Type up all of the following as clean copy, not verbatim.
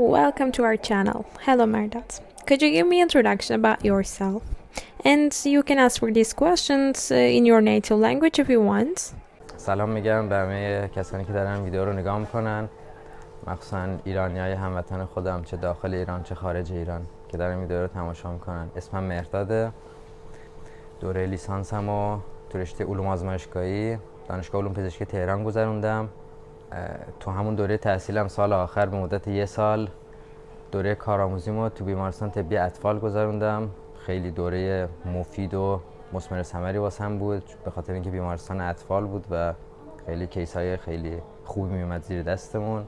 welcome to our channel. Hello Mehrdad. Could you give me an introduction about yourself? And you can ask for these questions in your native language if you want. سلام میگم به همه کسانی که دارن ویدیو رو نگاه میکنن، مخصوصا ایرانیای هموطن خودم، چه داخل ایران چه خارج ایران که دارن ویدیو رو تماشا میکنن. اسمم مهرداده. دوره لیسانسم رو تو رشته علوم آزمایشگاهی دانشگاه علوم پزشکی تهران گذروندم. تو همون دوره تحصیلم سال آخر به مدت 1 سال دوره کارآموزیمو تو بیمارستان طبی اطفال گذروندم. خیلی دوره مفید و مثمر ثمری واسم بود، به خاطر اینکه بیمارستان اطفال بود و خیلی کیسای خیلی خوبی میومد زیر دستمون.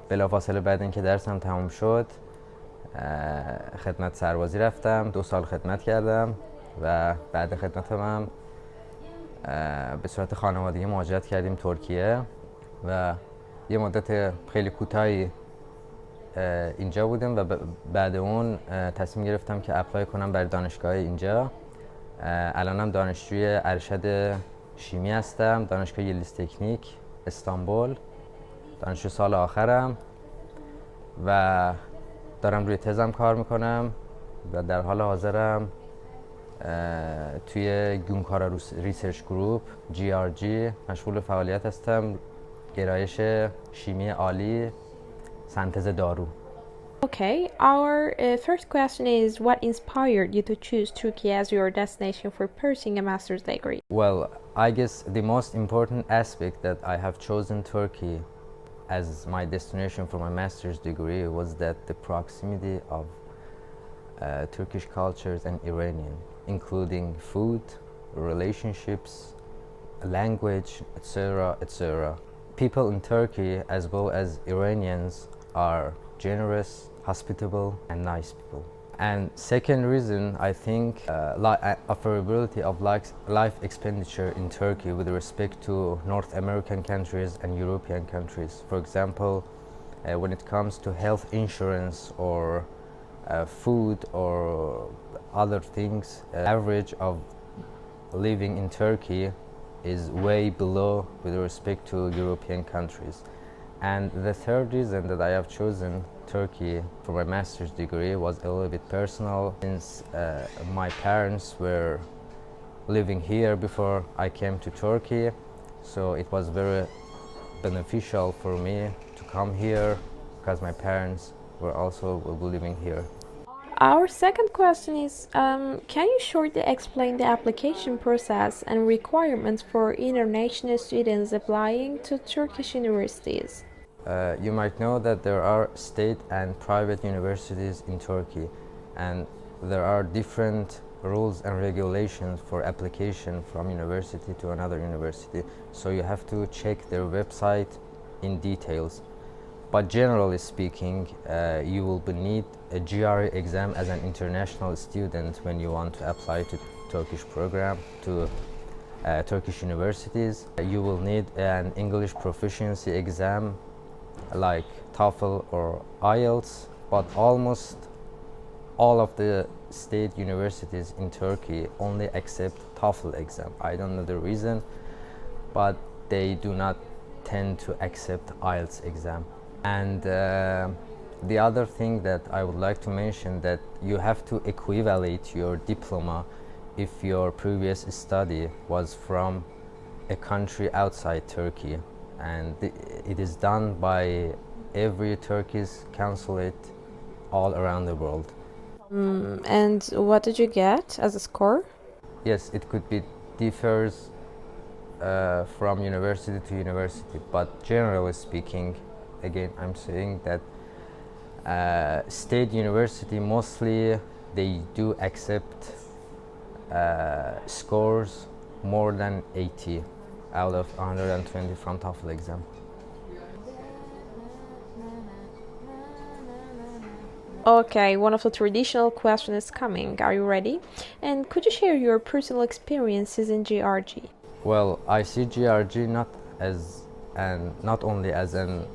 بلافاصله بعد اینکه درسم تموم شد خدمت سربازی رفتم. 2 سال خدمت کردم و بعد خدمتم هم به صورت خانوادگی مهاجرت کردیم ترکیه و یه مدت خیلی کوتاهی اینجا بودم و بعد اون تصمیم گرفتم که اپلای کنم برای دانشگاه اینجا. الانم دانشجوی ارشد شیمی هستم، دانشگاه یلیس تکنیک استانبول، دانشجو سال آخرم و دارم روی تزم کار میکنم و در حال حاضرم توی گونکارا ریسرچ گروپ GRG مشغول فعالیت هستم. گرایش شیمی عالی، سنتز دارو. Okay, our first question is what inspired you to choose Turkey as your destination for pursuing a master's degree? Well, I guess the most important aspect that I have chosen Turkey as my destination for my master's degree was that the proximity of Turkish cultures and Iranian, including food, relationships, language, etc., etc. People in Turkey, as well as Iranians, are generous, hospitable, and nice people. And second reason, I think affordability of life expenditure in Turkey with respect to North American countries and European countries. For example, when it comes to health insurance or food or other things, average of living in Turkey is way below with respect to European countries. And the third reason that I have chosen Turkey for my master's degree was a little bit personal, since my parents were living here before I came to Turkey, so it was very beneficial for me to come here because my parents were also living here. Our second question is, can you shortly explain the application process and requirements for international students applying to Turkish universities? You might know that there are state and private universities in Turkey, and there are different rules and regulations for application from university to another university, so you have to check their website in details. But generally speaking, you will need a GRE exam as an international student when you want to apply to Turkish program, to Turkish universities. You will need an English proficiency exam like TOEFL or IELTS, but almost all of the state universities in Turkey only accept TOEFL exam. I don't know the reason, but they do not tend to accept IELTS exam. And the other thing that I would like to mention, that you have to equivalate your diploma if your previous study was from a country outside Turkey, and it is done by every Turkish consulate all around the world. And what did you get as a score? Yes, it could be differs from university to university, but generally speaking, again, I'm saying that state university mostly they do accept scores more than 80 out of 120 from TOEFL exam. Okay, one of the traditional questions is coming. Are you ready? And could you share your personal experiences in GRG? Well, I see GRG not only as an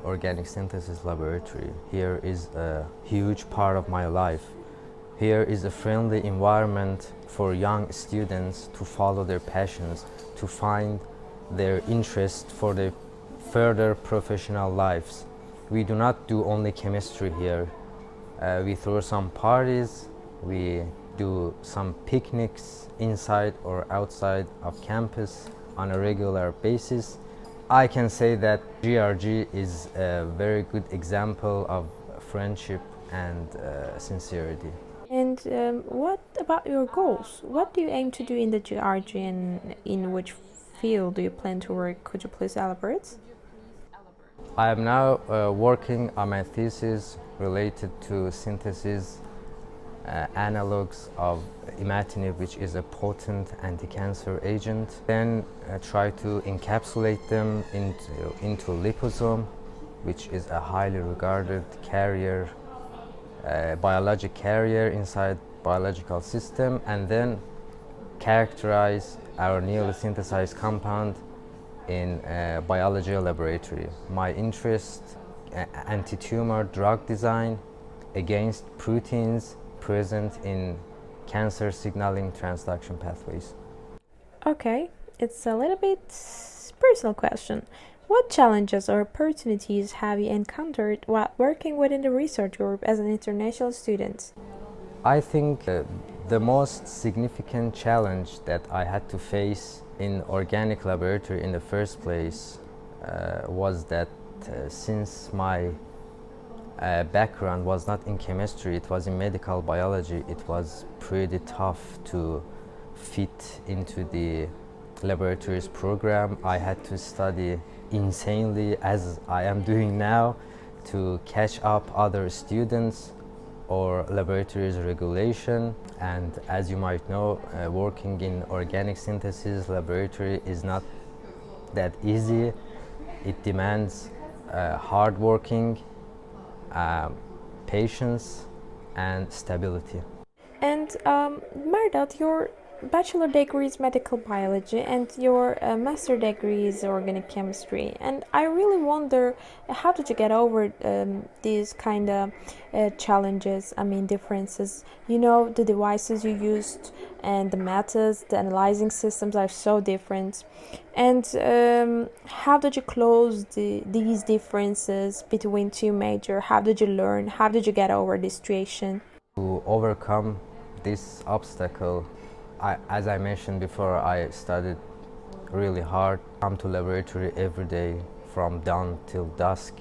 organic synthesis laboratory. Here is a huge part of my life. Here is a friendly environment for young students to follow their passions, to find their interest for their further professional lives. we do not do only chemistry here. We throw some parties, we do some picnics inside or outside of campus on a regular basis. I can say that GRG is a very good example of friendship and sincerity. And what about your goals? What do you aim to do in the GRG and in which field do you plan to work? Could you please elaborate? I am now working on my thesis related to synthesis analogs of imatinib, which is a potent anti-cancer agent. Then try to encapsulate them into liposome, which is a highly regarded carrier, biologic carrier inside biological system, and then characterize our newly synthesized compound in a biology laboratory. My interest, anti-tumor drug design against proteins present in cancer signaling transduction pathways. Okay, it's a little bit personal question. What challenges or opportunities have you encountered while working within the research group as an international student? I think the most significant challenge that I had to face in organic laboratory in the first place was that since my background was not in chemistry, it was in medical biology, it was pretty tough to fit into the laboratories program. I had to study insanely, as I am doing now, to catch up other students or laboratories regulation. And as you might know, working in organic synthesis laboratory is not that easy. It demands hard working, patience and stability. And Mehrdad, your bachelor degree is medical biology and your master degree is organic chemistry. And I really wonder, how did you get over these kind of challenges? I mean, differences. You know, the devices you used and the methods, the analyzing systems are so different. And how did you close these differences between two major? How did you learn? How did you get over this situation? To overcome this obstacle, as I mentioned before, I studied really hard, come to laboratory every day from dawn till dusk.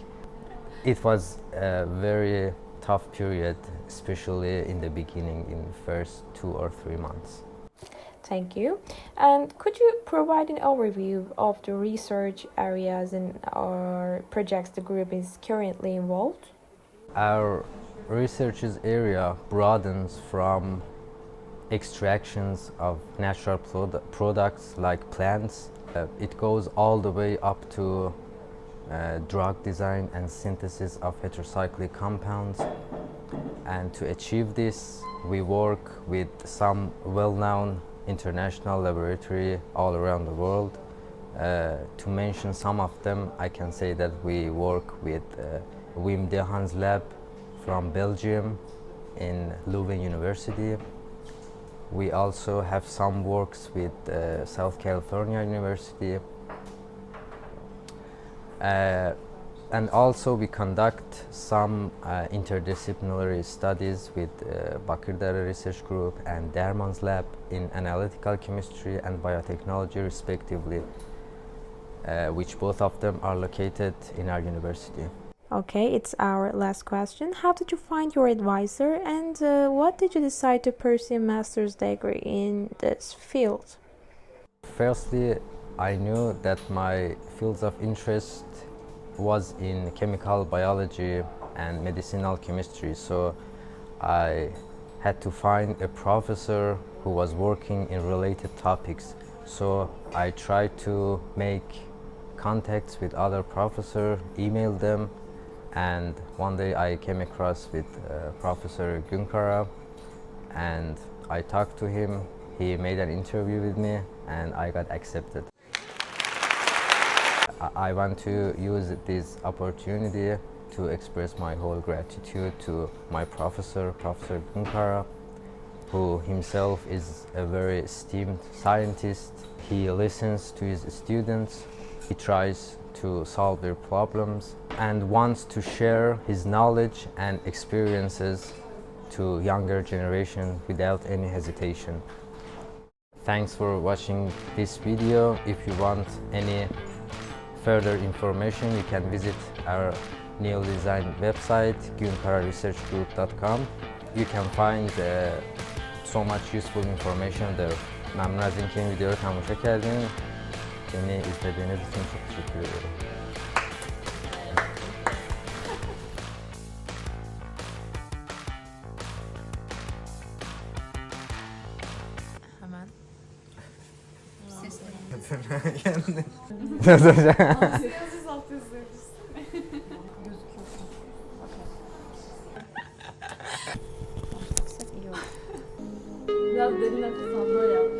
It was a very tough period, especially in the beginning, in the first 2 or 3 months. Thank you. And could you provide an overview of the research areas and or projects the group is currently involved? Our research's area broadens from extractions of natural products like plants. It goes all the way up to drug design and synthesis of heterocyclic compounds. And to achieve this, we work with some well-known international laboratory all around the world. To mention some of them, I can say that we work with Wim Dehaan's lab from Belgium in Leuven University. We also have some works with South California University. And also we conduct some interdisciplinary studies with Bakırdere Research Group and Derman's lab in analytical chemistry and biotechnology respectively, which both of them are located in our university. Okay, it's our last question. How did you find your advisor and what did you decide to pursue a master's degree in this field? Firstly, I knew that my fields of interest was in chemical biology and medicinal chemistry, so I had to find a professor who was working in related topics. So I tried to make contacts with other professors, email them, and one day I came across with Professor Günkara and I talked to him. He made an interview with me and I got accepted. I want to use this opportunity to express my whole gratitude to my professor, Professor Günkara, who himself is a very esteemed scientist. He listens to his students. He tries to solve their problems and wants to share his knowledge and experiences to younger generation without any hesitation. Thanks for watching this video. If you want any further information, you can visit our new design website gunpararesearchgroup.com. You can find so much useful information there. ممنون از اینکه این ویدیو رو تماشا کردین. یعنی izlediğiniz için çok teşekkür ederim. Hemen. Sesli. Yazıyoruz alt yazıyoruz. İyi olur. Biraz derin nefes al böyle yap.